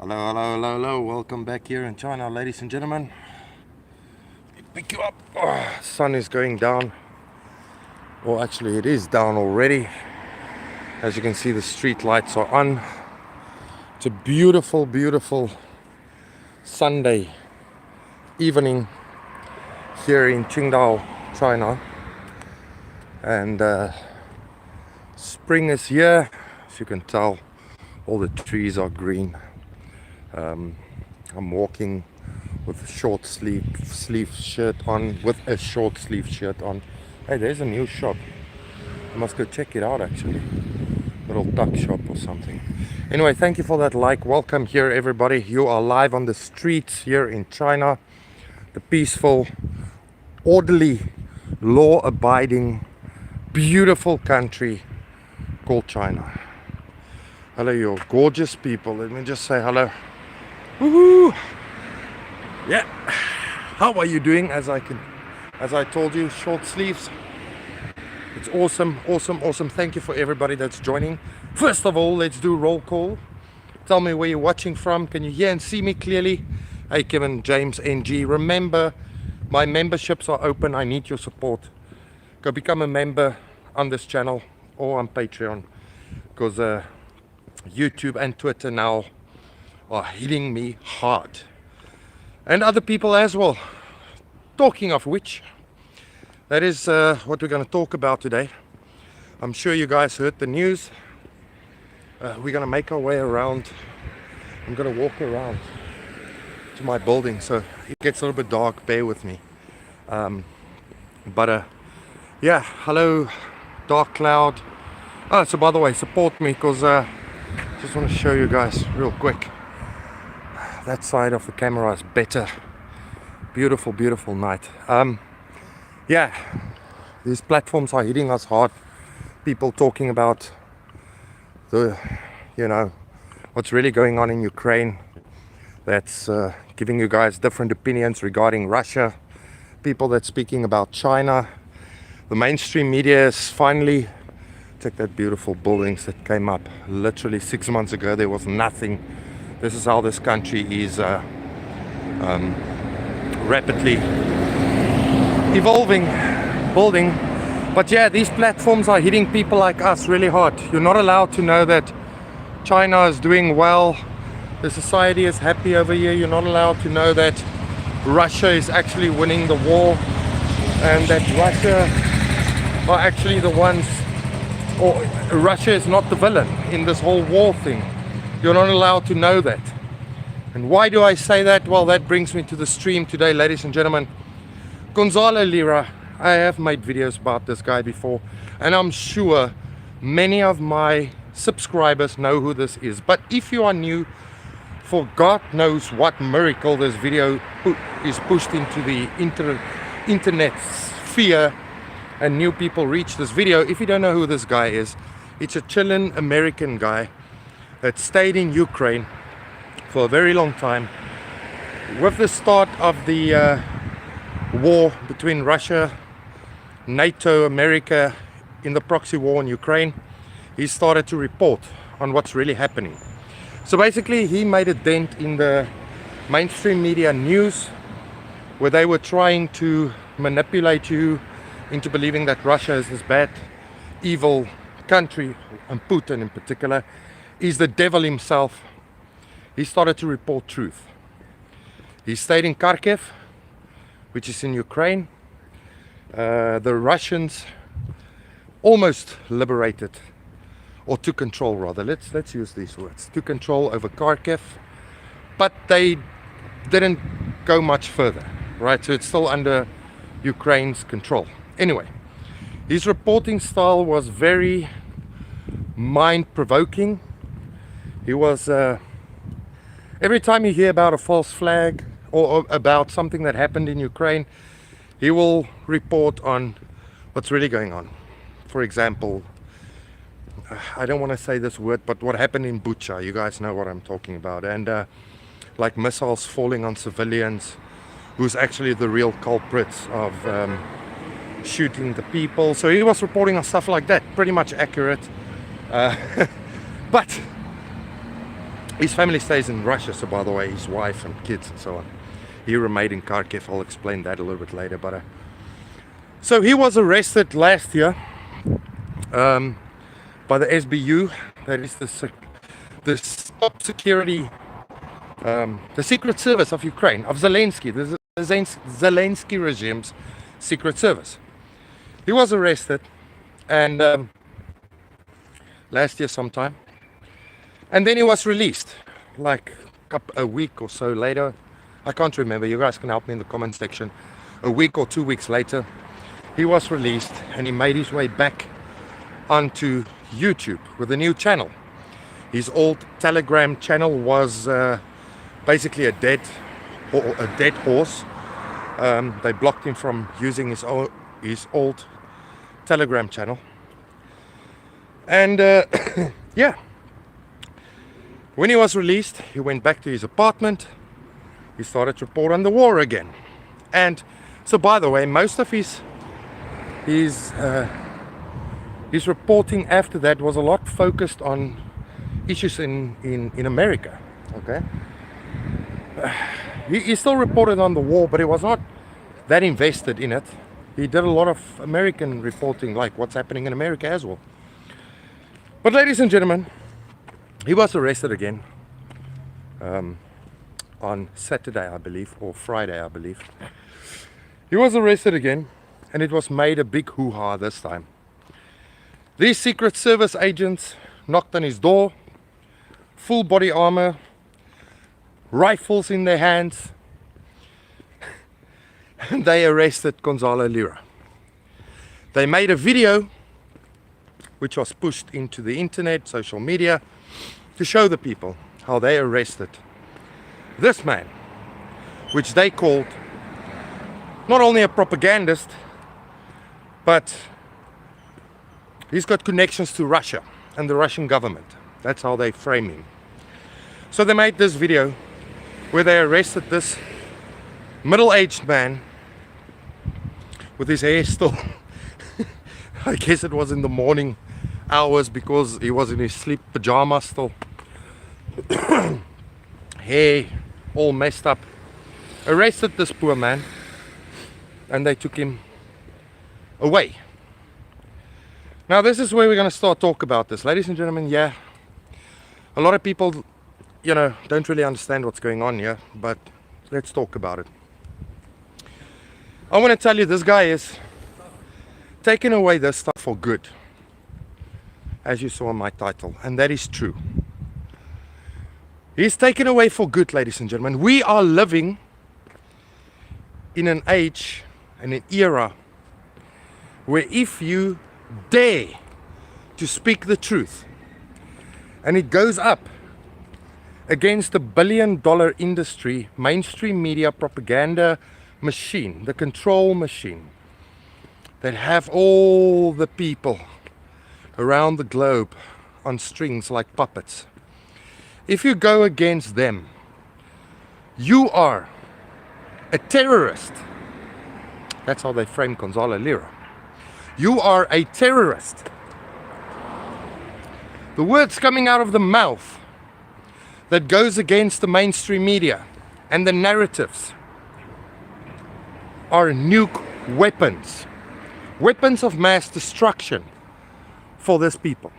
Hello, hello, hello, hello. Welcome back here in China, ladies and gentlemen. Pick you up. Oh, sun is going down. Well, actually, it is down already. As you can see, the street lights are on. It's a beautiful, beautiful Sunday evening here in Qingdao, China. And spring is here. As you can tell, all the trees are green. I'm walking with a short sleeve shirt on, Hey, there's a new shop. I must go check it out actually. Little duck shop or something. Anyway, thank you for that like. Welcome here, everybody. You are live on the streets here in China. The peaceful, orderly, law-abiding, beautiful country called China. Hello, you gorgeous people. Let me just say hello. Woohoo! Yeah. How are you doing? As I told you, short sleeves. It's awesome, awesome, awesome. Thank you for everybody that's joining. First of all, let's do roll call. Tell me where you're watching from. Can you hear and see me clearly? Hey, Kevin, James, NG. Remember, my memberships are open. I need your support. Go become a member on this channel or on Patreon, because YouTube and Twitter now are hitting me hard, and other people as well. Talking of which, that is what we're going to talk about today. I'm sure you guys heard the news. We're going to make our way around. I'm going to walk around to my building, so it gets a little bit dark, bear with me. Yeah, hello dark cloud. Oh, so by the way, support me, because just want to show you guys real quick. That side of the camera is better. Beautiful, beautiful night. Yeah, these platforms are hitting us hard. People talking about the, what's really going on in Ukraine. That's giving you guys different opinions regarding Russia. People that's speaking about China. The mainstream media is finally, check that beautiful buildings that came up literally 6 months ago. There was nothing. This is how this country is rapidly evolving, building. But yeah, these platforms are hitting people like us really hard. You're not allowed to know that China is doing well, the society is happy over here. You're not allowed to know that Russia is actually winning the war, and that Russia are actually the ones, or Russia is not the villain in this whole war thing. You're not allowed to know that. And why do I say that? Well, that brings me to the stream today, ladies and gentlemen. Gonzalo Lira. I have made videos about this guy before, and I'm sure many of my subscribers know who this is. But if you are new, for God knows what miracle this video is pushed into the internet sphere, and new people reach this video. If you don't know who this guy is, it's a Chilean American guy that stayed in Ukraine for a very long time. With the start of the war between Russia, NATO, America, in the proxy war in Ukraine, he started to report on what's really happening. So basically, he made a dent in the mainstream media news, where they were trying to manipulate you into believing that Russia is this bad, evil country, and Putin in particular is the devil himself. He started to report truth. He stayed in Kharkiv, which is in Ukraine. The Russians almost liberated, or took control rather. Let's use these words. Took control over Kharkiv, but they didn't go much further, right? So it's still under Ukraine's control. Anyway, his reporting style was very mind-provoking. He was, every time you hear about a false flag or about something that happened in Ukraine, he will report on what's really going on. For example, I don't want to say this word, but what happened in Bucha, you guys know what I'm talking about. And like missiles falling on civilians, who's actually the real culprits of shooting the people. So he was reporting on stuff like that, pretty much accurate. But His family stays in Russia, so by the way, his wife and kids and so on. He remained in Kharkiv. I'll explain that a little bit later. But so he was arrested last year by the SBU, that is the top security, the Secret Service of Ukraine, of Zelensky, the Zelensky regime's Secret Service. He was arrested, and last year sometime, and then he was released like a week or so later. I can't remember, you guys can help me in the comment section. A week or 2 weeks later, he was released, and he made his way back onto YouTube with a new channel. His old Telegram channel was basically a dead horse. They blocked him from using his old Telegram channel. And yeah, when he was released, he went back to his apartment. He started to report on the war again. And so, by the way, most of his reporting after that was a lot focused on issues in America. Okay, he still reported on the war, but he was not that invested in it. He did a lot of American reporting, like what's happening in America as well. But ladies and gentlemen, he was arrested again on Saturday, I believe, or Friday, I believe. He was arrested again, and it was made a big hoo-ha this time. These Secret Service agents knocked on his door, full body armor, rifles in their hands, and they arrested Gonzalo Lira. They made a video which was pushed into the internet, social media, to show the people how they arrested this man, which they called not only a propagandist, but he's got connections to Russia and the Russian government. That's how they frame him. So they made this video where they arrested this middle-aged man with his hair still I guess it was in the morning hours because he was in his sleep pajamas still. Hair all messed up. Arrested this poor man, and they took him away. Now this is where we're going to start talk about this, ladies and gentlemen. Yeah, a lot of people, you know, don't really understand what's going on here, but let's talk about it. I want to tell you, this guy is taking away this stuff for good, as you saw in my title, and that is true. He's taken away for good, ladies and gentlemen. We are living in an age and an era where if you dare to speak the truth and it goes up against the billion-dollar industry, mainstream media propaganda machine, the control machine that have all the people around the globe on strings like puppets, if you go against them, you are a terrorist. That's how they frame Gonzalo Lira. You are a terrorist. The words coming out of the mouth that goes against the mainstream media and the narratives are nuke weapons. Weapons of mass destruction for this people.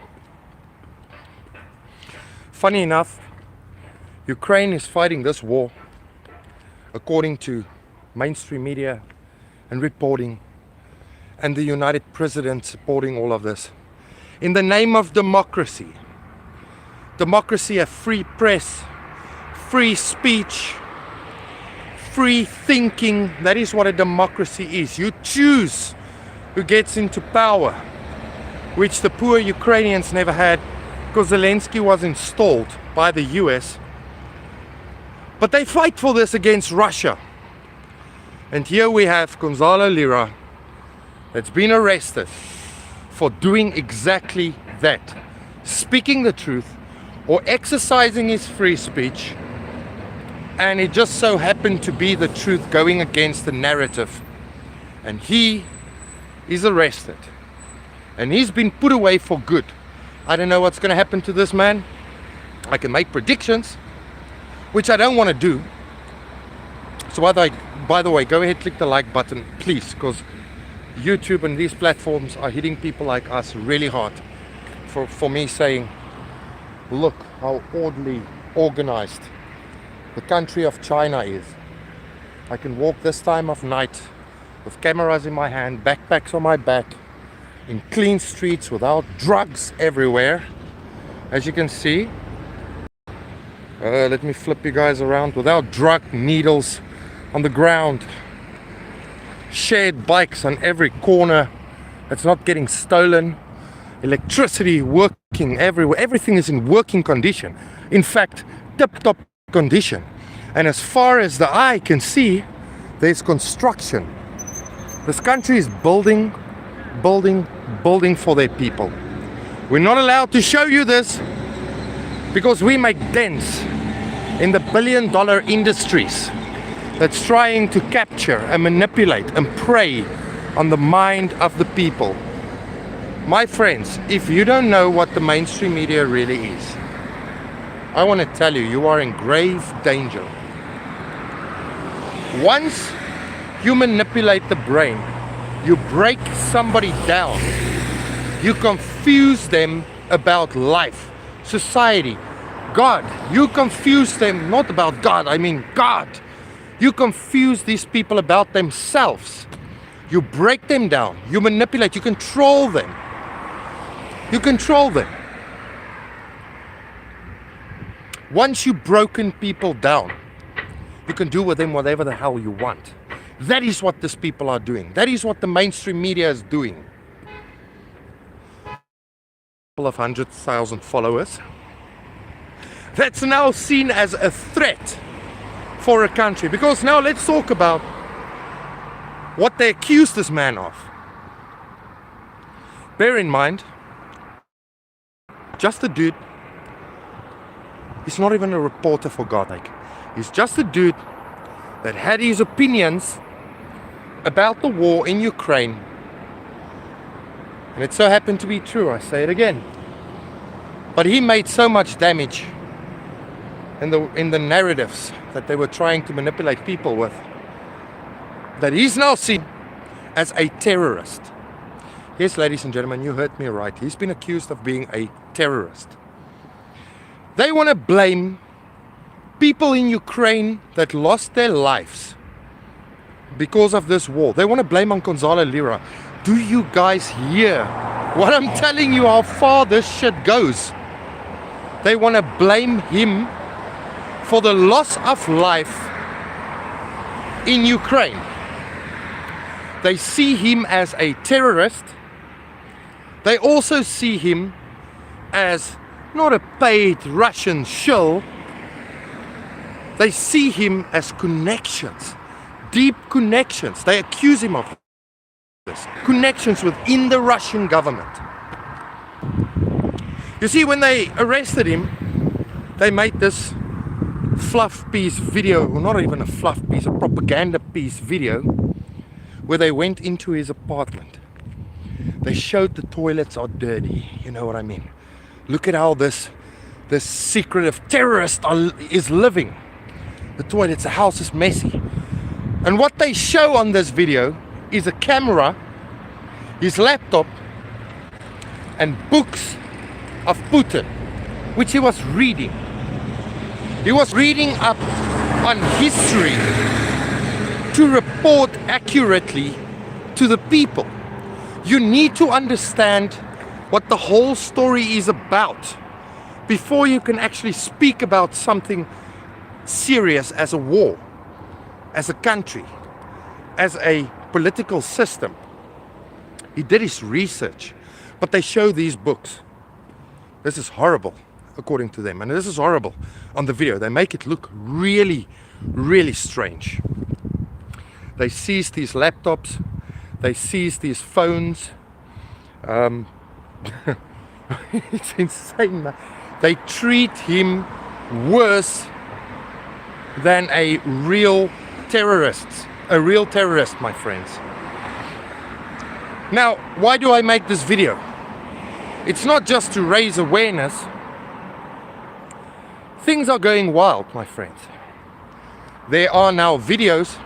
Funny enough, Ukraine is fighting this war according to mainstream media and reporting, and the United President supporting all of this in the name of democracy. Democracy, a free press, free speech, free thinking. That is what a democracy is. You choose who gets into power, which the poor Ukrainians never had because Zelensky was installed by the US. But they fight for this against Russia. And here we have Gonzalo Lira that's been arrested for doing exactly that, speaking the truth or exercising his free speech, and it just so happened to be the truth going against the narrative, and he is arrested and he's been put away for good. I don't know what's going to happen to this man. I can make predictions, which I don't want to do. So by the way, go ahead, click the like button, please, because YouTube and these platforms are hitting people like us really hard for me saying, look how orderly, organized the country of China is. I can walk this time of night with cameras in my hand, backpacks on my back, in clean streets without drugs everywhere. As you can see, let me flip you guys around, without drug needles on the ground, shared bikes on every corner that's not getting stolen, electricity working everywhere, everything is in working condition, in fact tip-top condition. And as far as the eye can see, there's construction. This country is building for their people. We're not allowed to show you this because we make dents in the billion-dollar industries that's trying to capture and manipulate and prey on the mind of the people. My friends, if you don't know what the mainstream media really is, I want to tell you, you are in grave danger. Once you manipulate the brain, you break somebody down, you confuse them about life, society, God. You confuse them not about God, I mean God. You confuse these people about themselves. You break them down, you manipulate, you control them. You control them. Once you've broken people down, you can do with them whatever the hell you want. That is what these people are doing. That is what the mainstream media is doing. A couple of 100,000 followers. That's now seen as a threat for a country. Because now let's talk about what they accuse this man of. Bear in mind, just a dude. He's not even a reporter for God's sake. He's just a dude that had his opinions about the war in Ukraine. And it so happened to be true, I say it again. But he made so much damage in the narratives that they were trying to manipulate people with, that he's now seen as a terrorist. Yes, ladies and gentlemen, you heard me right. He's been accused of being a terrorist. They want to blame people in Ukraine that lost their lives because of this war. They want to blame on Gonzalo Lira. Do you guys hear what I'm telling you, how far this shit goes? They want to blame him for the loss of life in Ukraine. They see him as a terrorist. They also see him as not a paid Russian shill. They see him as connections, deep connections. They accuse him of this. Connections within the Russian government. You see, when they arrested him, they made this fluff piece video, or not even a fluff piece, a propaganda piece video, where they went into his apartment. They showed the toilets are dirty, you know what I mean? Look at how this secretive terrorist is living. The toilets, the house is messy. And what they show on this video is a camera, his laptop, and books of Putin, which he was reading. He was reading up on history to report accurately to the people. You need to understand what the whole story is about before you can actually speak about something serious as a war, as a country, as a political system. He did his research, but they show these books. This is horrible, according to them, and this is horrible on the video. They make it look really, really strange. They seized these laptops, they seized these phones. It's insane, man. They treat him worse than a real terrorist. A real terrorist, my friends. Now, why do I make this video? It's not just to raise awareness Things are going wild, my friends. There are now videos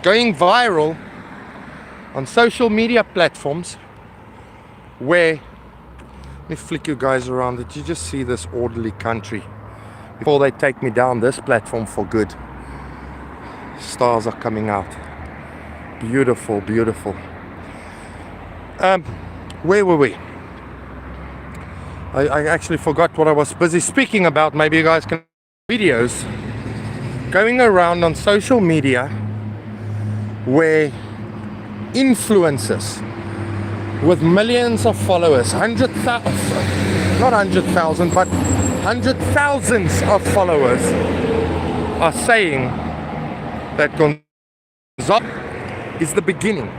going viral on social media platforms where, let me flick you guys around, that you just see this orderly country before they take me down this platform for good. Stars are coming out. Beautiful, beautiful. Where were we? I actually forgot what I was busy speaking about. Maybe you guys can videos going around on social media where influencers with millions of followers, 100,000, not 100,000, but 100,000s of followers are saying that Gonzalo is the beginning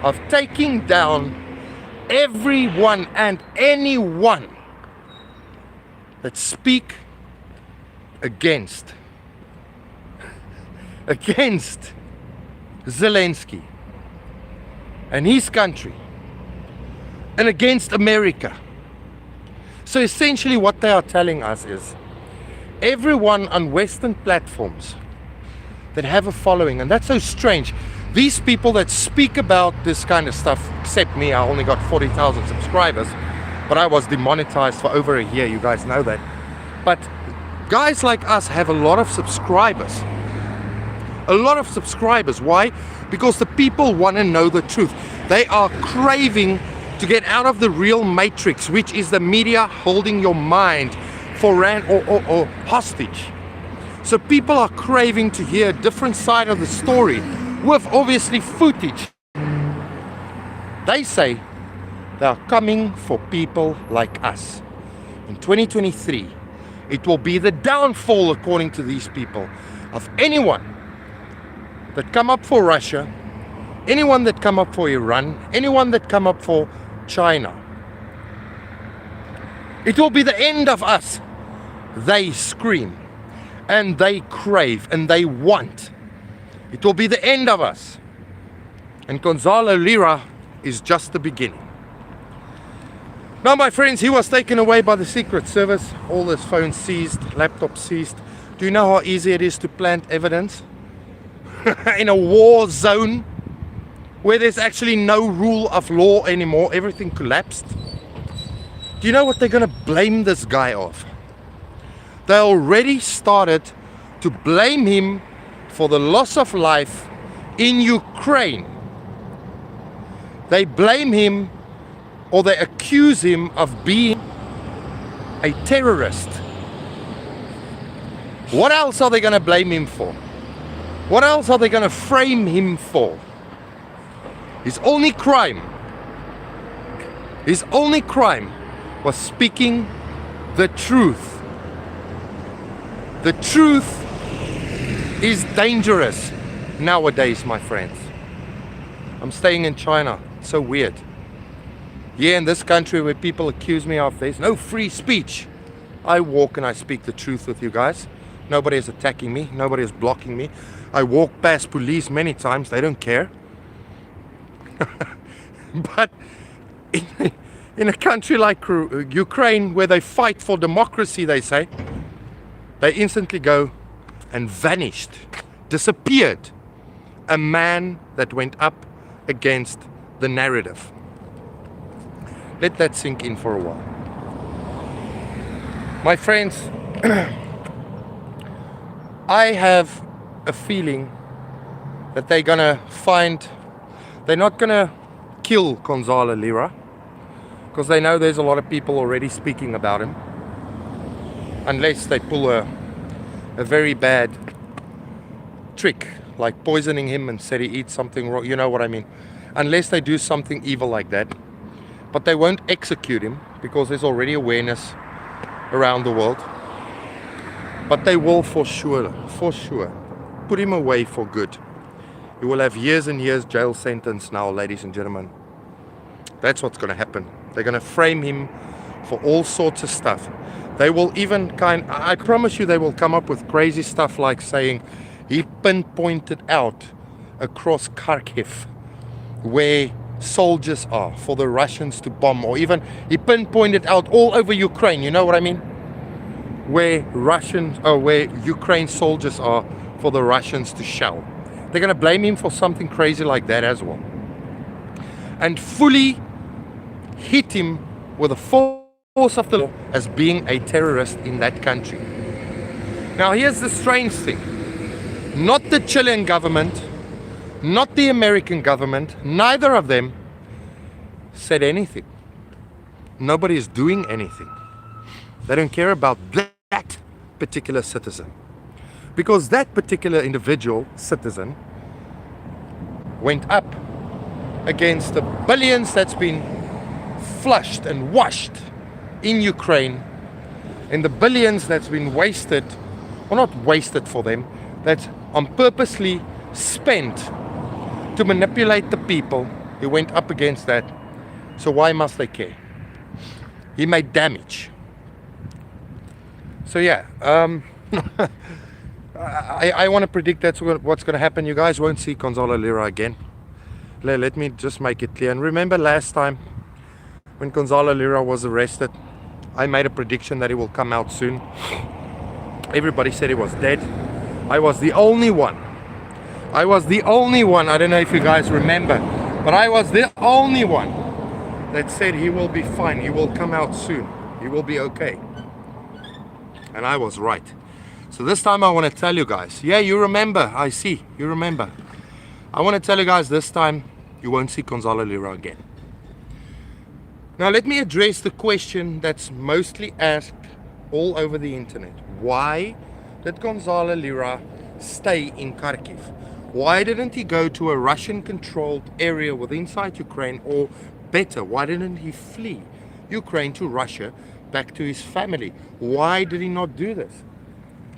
of taking down everyone and anyone that speak against Zelensky and his country and against America. So essentially what they are telling us is everyone on Western platforms that have a following, and that's so strange, these people that speak about this kind of stuff, except me, I only got 40,000 subscribers, but I was demonetized for over a year, you guys know that. But guys like us have a lot of subscribers. A lot of subscribers. Why? Because the people want to know the truth. They are craving to get out of the real matrix, which is the media holding your mind for or hostage. So people are craving to hear a different side of the story with obviously footage. They say they are coming for people like us. In 2023, it will be the downfall, according to these people, of anyone that come up for Russia, anyone that come up for Iran, anyone that come up for China. It will be the end of us. They scream and they crave and they want. It will be the end of us. And Gonzalo Lira is just the beginning. Now, my friends, he was taken away by the Secret Service. All his phones seized, laptops seized. Do you know how easy it is to plant evidence? In a war zone where there's actually no rule of law anymore, everything collapsed. Do you know what they're going to blame this guy of? They already started to blame him for the loss of life in Ukraine. They blame him, or they accuse him of being a terrorist. What else are they going to blame him for? What else are they going to frame him for? His only crime was speaking the truth. The truth is dangerous nowadays, my friends. I'm staying in China. It's so weird. Yeah, in this country where people accuse me of there's no free speech, I walk and I speak the truth with you guys. Nobody is attacking me. Nobody is blocking me. I walk past police many times. They don't care. But in a country like Ukraine, where they fight for democracy, they say, they instantly go and vanished, disappeared. A man that went up against the narrative. Let that sink in for a while. My friends, I have a feeling that they're gonna they're not gonna kill Gonzalo Lira, because they know there's a lot of people already speaking about him, unless they pull a very bad trick, like poisoning him and said he eats something wrong, you know what I mean, unless they do something evil like that. But they won't execute him, because there's already awareness around the world. But they will for sure put him away for good. He will have years and years jail sentence now, ladies and gentlemen. That's what's going to happen. They're going to frame him for all sorts of stuff. They will even I promise you, they will come up with crazy stuff like saying he pinpointed out across Kharkiv where soldiers are for the Russians to bomb, or even he pinpointed out all over Ukraine, you know what I mean? where Ukraine soldiers are for the Russians to shell. They're going to blame him for something crazy like that as well. And fully hit him with the force of the law as being a terrorist in that country. Now here's the strange thing. Not the Chilean government, not the American government, neither of them said anything. Nobody is doing anything. They don't care about that particular citizen. Because that particular individual citizen went up against the billions that's been flushed and washed in Ukraine, and the billions that's been wasted, or not wasted for them, that's on purposely spent to manipulate the people. He went up against that. So why must they care? He made damage. So yeah, I want to predict that's what's going to happen. You guys won't see Gonzalo Lira again. Let me just make it clear. And remember last time when Gonzalo Lira was arrested, I made a prediction that he will come out soon. Everybody said he was dead. I was the only one. I don't know if you guys remember, but I was the only one that said he will be fine. He will come out soon. He will be okay. And I was right. So this time I want to tell you guys, yeah, you remember, I see, you remember. I want to tell you guys this time, you won't see Gonzalo Lira again. Now let me address the question that's mostly asked all over the internet. Why did Gonzalo Lira stay in Kharkiv? Why didn't he go to a Russian-controlled area within inside Ukraine, or better, why didn't he flee Ukraine to Russia back to his family? Why did he not do this?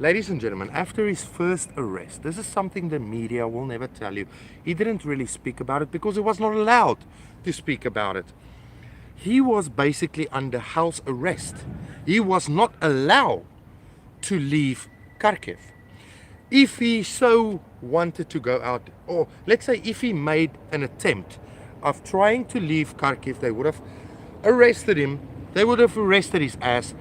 Ladies and gentlemen, after his first arrest, this is something the media will never tell you. He didn't really speak about it because he was not allowed to speak about it. He was basically under house arrest. He was not allowed to leave Kharkiv. If he so wanted to go out, or let's say if he made an attempt of trying to leave Kharkiv, they would have arrested him. They would have arrested his ass.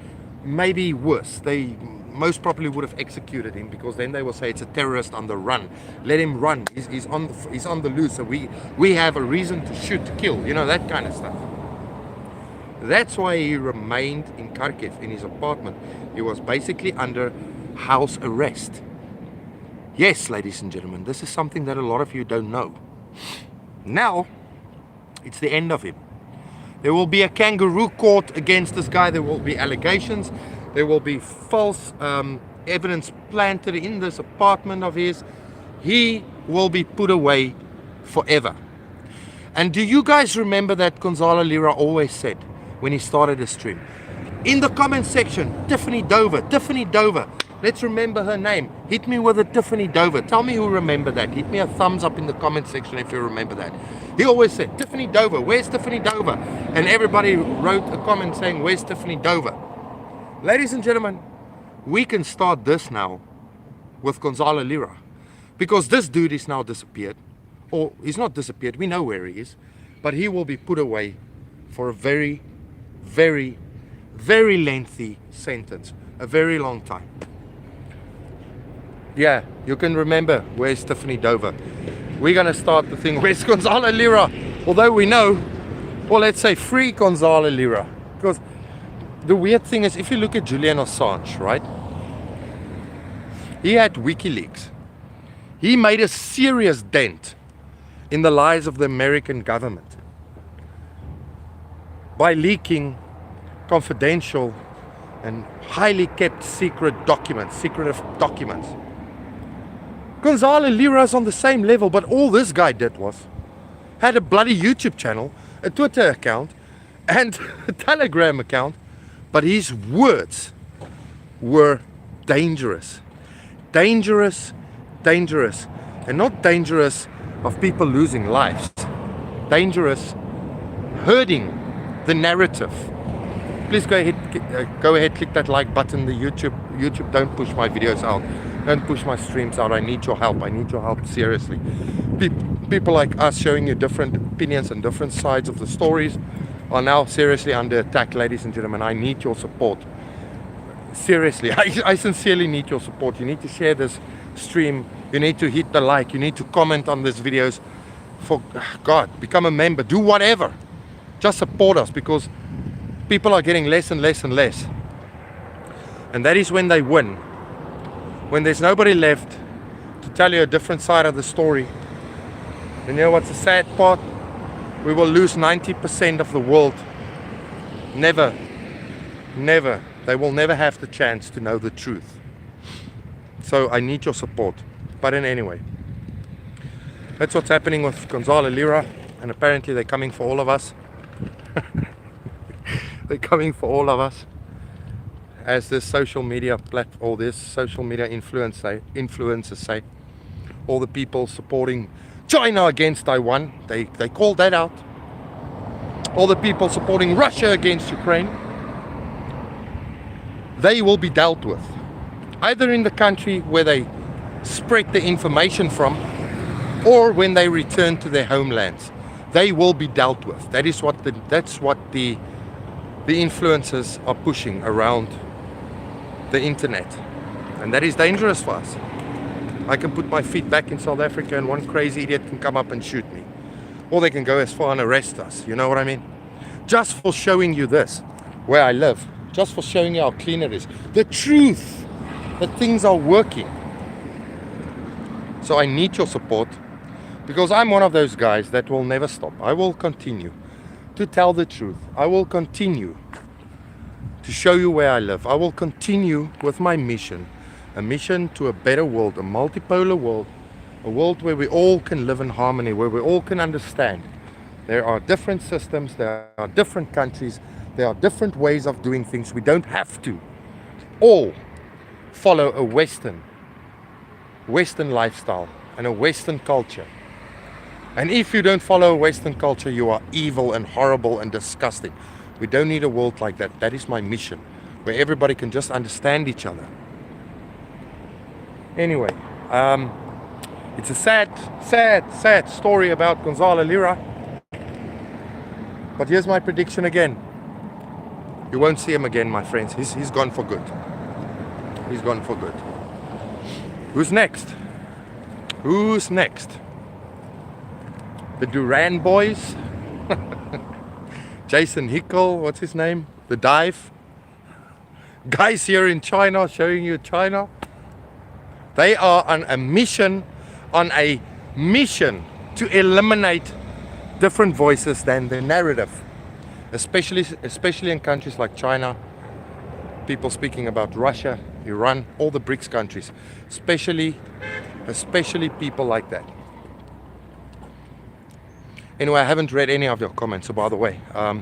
Maybe worse, they most probably would have executed him, because then they will say it's a terrorist on the run. Let him run. He's on the loose. So we have a reason to shoot, to kill. You know, that kind of stuff. That's why he remained in Kharkiv, in his apartment. He was basically under house arrest. Yes, ladies and gentlemen, this is something that a lot of you don't know. Now, it's the end of him. There will be a kangaroo court against this guy. There will be allegations. There will be false evidence planted in this apartment of his. He will be put away forever. And do you guys remember that Gonzalo Lira always said when he started his stream? In the comment section, Tiffany Dover. Let's remember her name. Hit me with a Tiffany Dover. Tell me who remember that. Hit me a thumbs up in the comment section if you remember that. He always said, Tiffany Dover, where's Tiffany Dover? And everybody wrote a comment saying, where's Tiffany Dover? Ladies and gentlemen, we can start this now with Gonzalo Lira, because this dude is now disappeared. Or he's not disappeared, we know where he is, but he will be put away for a very, very, very lengthy sentence, a very long time. Yeah, you can remember where's Tiffany Dover. We're going to start the thing, where's Gonzalo Lira? Although we know, well, let's say free Gonzalo Lira. Because the weird thing is, if you look at Julian Assange, right? He had WikiLeaks. He made a serious dent in the lives of the American government by leaking confidential and highly kept secretive documents. Gonzalo Lira is on the same level, but all this guy did was had a bloody YouTube channel, a Twitter account, and a Telegram account, but his words were dangerous. Dangerous, and not dangerous of people losing lives. Dangerous, hurting the narrative. Please go ahead, click that like button. The YouTube, don't push my videos out. Don't push my streams out. I need your help. I need your help, seriously. People like us showing you different opinions and different sides of the stories are now seriously under attack, ladies and gentlemen. I need your support. seriously, I sincerely need your support. You need to share this stream. You need to hit the like. You need to comment on these videos. For God, become a member. Do whatever. Just support us, because people are getting less and less and less. And that is when they win. When there's nobody left to tell you a different side of the story. And you know what's the sad part? We will lose 90% of the world. Never. They will never have the chance to know the truth. So I need your support. But anyway, that's what's happening with Gonzalo Lira. And apparently they're coming for all of us. They're coming for all of us. As this social media platform, or this social media influencers say, all the people supporting China against Taiwan, they called that out. All the people supporting Russia against Ukraine, they will be dealt with. Either in the country where they spread the information from, or when they return to their homelands. They will be dealt with. That's what the influencers are pushing around the internet. And that is dangerous for us. I can put my feet back in South Africa and one crazy idiot can come up and shoot me. Or they can go as far and arrest us. You know what I mean? Just for showing you this, where I live. Just for showing you how clean it is. The truth that things are working. So I need your support, because I'm one of those guys that will never stop. I will continue to tell the truth. I will continue to show you where I live. I will continue with my mission. A mission to a better world, a multipolar world. A world where we all can live in harmony, where we all can understand. There are different systems, there are different countries, there are different ways of doing things. We don't have to all follow a Western lifestyle and a Western culture. And if you don't follow a Western culture, you are evil and horrible and disgusting. We don't need a world like that. That is my mission, where everybody can just understand each other. Anyway, it's a sad story about Gonzalo Lira. But here's my prediction again. You won't see him again, my friends. He's gone for good. He's gone for good. Who's next? Who's next? The Duran boys? Jason Hickel, what's his name? The Dive? Guys here in China, showing you China. They are on a mission to eliminate different voices than the narrative. Especially in countries like China, people speaking about Russia, Iran, all the BRICS countries, especially people like that. Anyway, I haven't read any of your comments, so by the way, I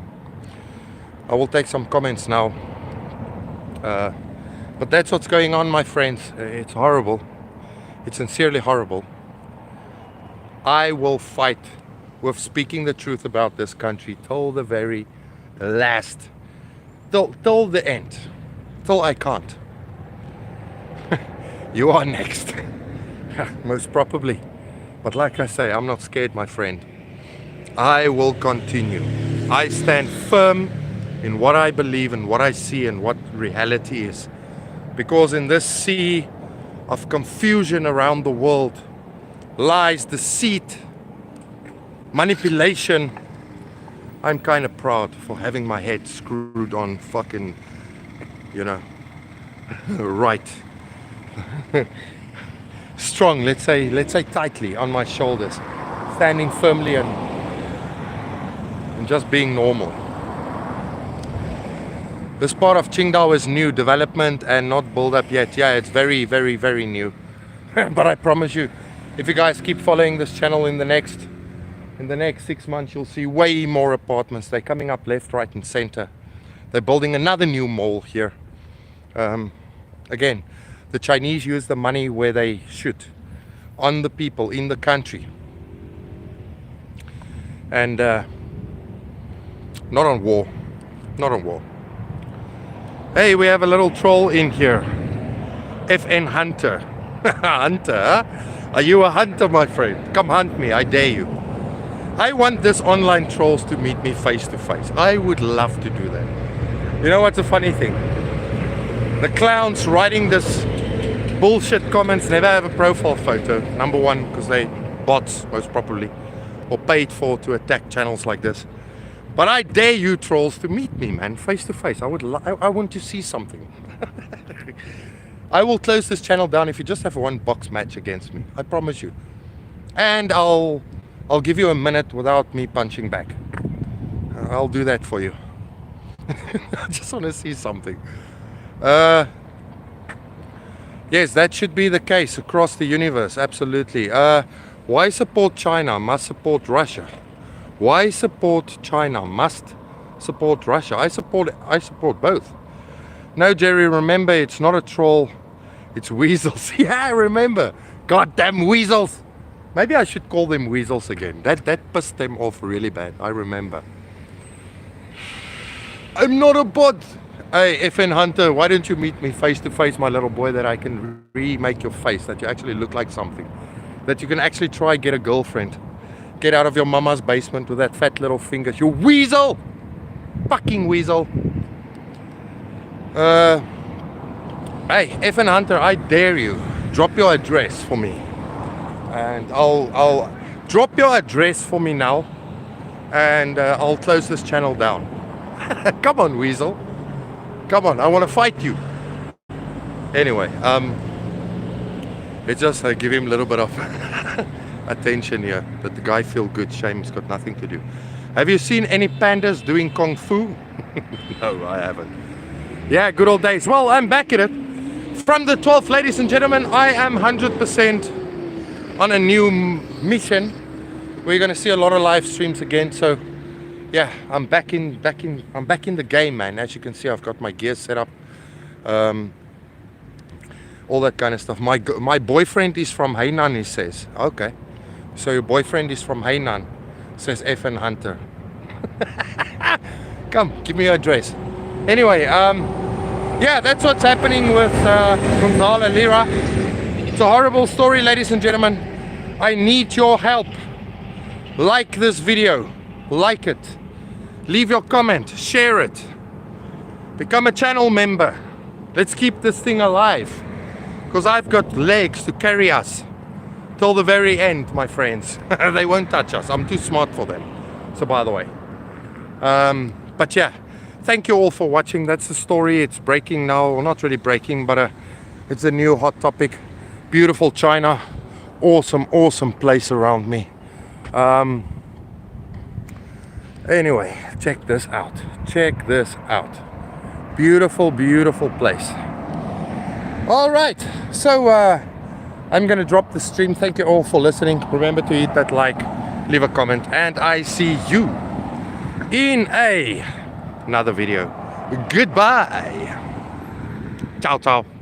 will take some comments now. But that's what's going on, my friends. It's horrible. It's sincerely horrible. I will fight with speaking the truth about this country till the very last, till the end, till I can't. You are next. Most probably. But like I say, I'm not scared, my friend. I will continue. I stand firm in what I believe and what I see and what reality is. Because in this sea of confusion around the world lies deceit, manipulation. I'm kind of proud for having my head screwed on fucking, you know, right. Strong, let's say tightly on my shoulders, standing firmly and just being normal. This part of Qingdao is new development and not built up yet. Yeah, it's very, very, very new. But I promise you, if you guys keep following this channel in the next 6 months, you'll see way more apartments. They're coming up left, right and center. They're building another new mall here. Again, the Chinese use the money where they should, on the people, in the country. And not on war. Not on war. Hey, we have a little troll in here. FN Hunter. Hunter, huh? Are you a hunter, my friend? Come hunt me, I dare you. I want this online trolls to meet me face to face. I would love to do that. You know what's a funny thing? The clowns writing this bullshit comments never have a profile photo. Number one, because they bots, most probably, or paid for to attack channels like this. But I dare you trolls to meet me, man, face to face. I want to see something. I will close this channel down if you just have one box match against me. I promise you. And I'll give you a minute without me punching back. I'll do that for you. I just want to see something. Yes, that should be the case across the universe. Absolutely. Why support China? Must support Russia. Why support China? Must support Russia. I support both. No, Jerry, remember, it's not a troll, it's weasels. Yeah, I remember. Goddamn weasels. Maybe I should call them weasels again. That pissed them off really bad. I remember. I'm not a bot. Hey, FN Hunter, why don't you meet me face to face, my little boy, that I can remake your face, that you actually look like something, that you can actually try get a girlfriend. Get out of your mama's basement with that fat little finger. You weasel! Fucking weasel. Hey, FN Hunter, I dare you. Drop your address for me. And I'll drop your address for me now. And I'll close this channel down. Come on, weasel. Come on, I want to fight you. Anyway, let's just give him a little bit of attention here. That the guy feel good. Shame it's got nothing to do. Have you seen any pandas doing kung fu? No, I haven't. Yeah, good old days. Well, I'm back at it. From the 12th, ladies and gentlemen, I am 100% on a new mission. We're going to see a lot of live streams again. So, yeah, I'm back in the game, man. As you can see, I've got my gear set up. All that kind of stuff. My boyfriend is from Hainan, he says. Okay. So your boyfriend is from Hainan, says FN Hunter. Come, give me your address. Anyway, yeah, that's what's happening with Gonzalo Lira. It's a horrible story, ladies and gentlemen. I need your help. Like this video. Like it. Leave your comment. Share it. Become a channel member. Let's keep this thing alive. Because I've got legs to carry us till the very end, my friends. They won't touch us. I'm too smart for them. So by the way. But yeah, thank you all for watching. That's the story. It's breaking now. Well, not really breaking, but it's a new hot topic. Beautiful China. Awesome, awesome place around me. Anyway, check this out. Check this out. Beautiful, beautiful place. All right, so I'm gonna drop the stream. Thank you all for listening. Remember to hit that like, leave a comment, and I see you in another video. Goodbye. Ciao, ciao.